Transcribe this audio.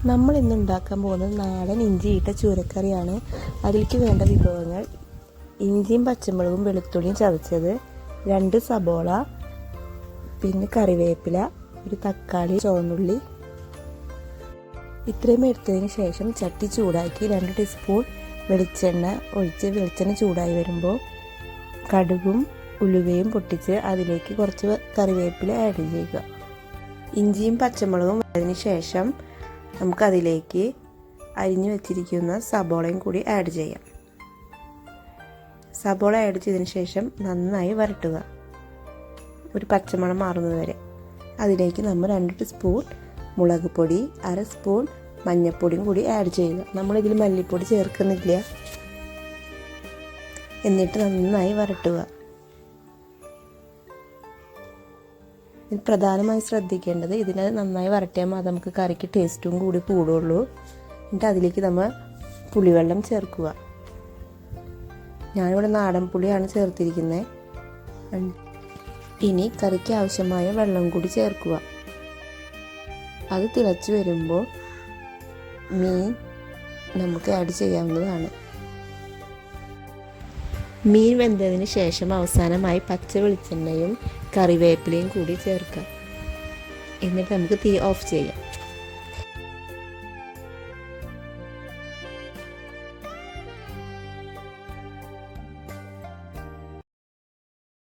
നമ്മൾ ഇന്ന് ഉണ്ടാക്കാൻ പോകുന്നത് നാടൻ ഇഞ്ചിയിട്ട ചൂരക്കറിയാണ്. അതിലേക്ക് വേണ്ട വിഭവങ്ങൾ: ഇഞ്ചിയും പച്ചമുളകും വെളുത്തുള്ളിയും ചതച്ചത്, 2 സബോള, പിന്നെ കറിവേപ്പില, ഒരു തക്കാളി, ചുവന്നുള്ളി. ഇത്രയും എടുത്തതിന് ശേഷം ചട്ടി ചൂടാക്കി 2 ടീസ്പൂൺ വെളിച്ചെണ്ണ ഒഴിച്ച് വെളിച്ചെണ്ണ ചൂടായി വരുമ്പോൾ കടുകും ഉലുവയും പൊട്ടിച്ച് അതിലേക്ക് കുറച്ച് കറിവേപ്പില ആഡ് ചെയ്യുക. ഇഞ്ചിയും പച്ചമുളകും വഴറ്റിയതിന് ശേഷം നമുക്കതിലേക്ക് അരിഞ്ഞു വെച്ചിരിക്കുന്ന സബോളയും കൂടി ആഡ് ചെയ്യാം. സബോള ആഡ് ചെയ്തതിന് ശേഷം നന്നായി വരട്ടുക, ഒരു പച്ചമണം മാറുന്നത് വരെ. അതിലേക്ക് നമ്മൾ 2 ടീസ്പൂൺ മുളക് പൊടി, 1/2 സ്പൂൺ മഞ്ഞൾപ്പൊടിയും കൂടി ആഡ് ചെയ്യുക. നമ്മളിതിൽ മല്ലിപ്പൊടി ചേർക്കുന്നില്ല. എന്നിട്ട് നന്നായി വരട്ടുക. ഇത് പ്രധാനമായി ശ്രദ്ധിക്കേണ്ടത്, ഇതിനെ നന്നായി വരട്ടിയാൽ മാത്രമേ നമുക്ക് കറിക്ക് ടേസ്റ്റും കൂടി കൂടുള്ളൂ. എന്നിട്ട് അതിലേക്ക് നമ്മൾ പുളിവെള്ളം ചേർക്കുക. ഞാനിവിടെ നാടൻ പുളിയാണ് ചേർത്തിരിക്കുന്നത്. ഇനി കറിക്ക് ആവശ്യമായ വെള്ളം കൂടി ചേർക്കുക. അത് തിളച്ച് വരുമ്പോൾ മീൻ നമുക്ക് ആഡ് ചെയ്യാവുന്നതാണ്. മീൻ വെന്തതിന് ശേഷം അവസാനമായി പച്ച വെളിച്ചെണ്ണയും കറിവേപ്പിലയും കൂടി ചേർക്കാം. എന്നിട്ട് നമുക്ക് തീ ഓഫ് ചെയ്യാം.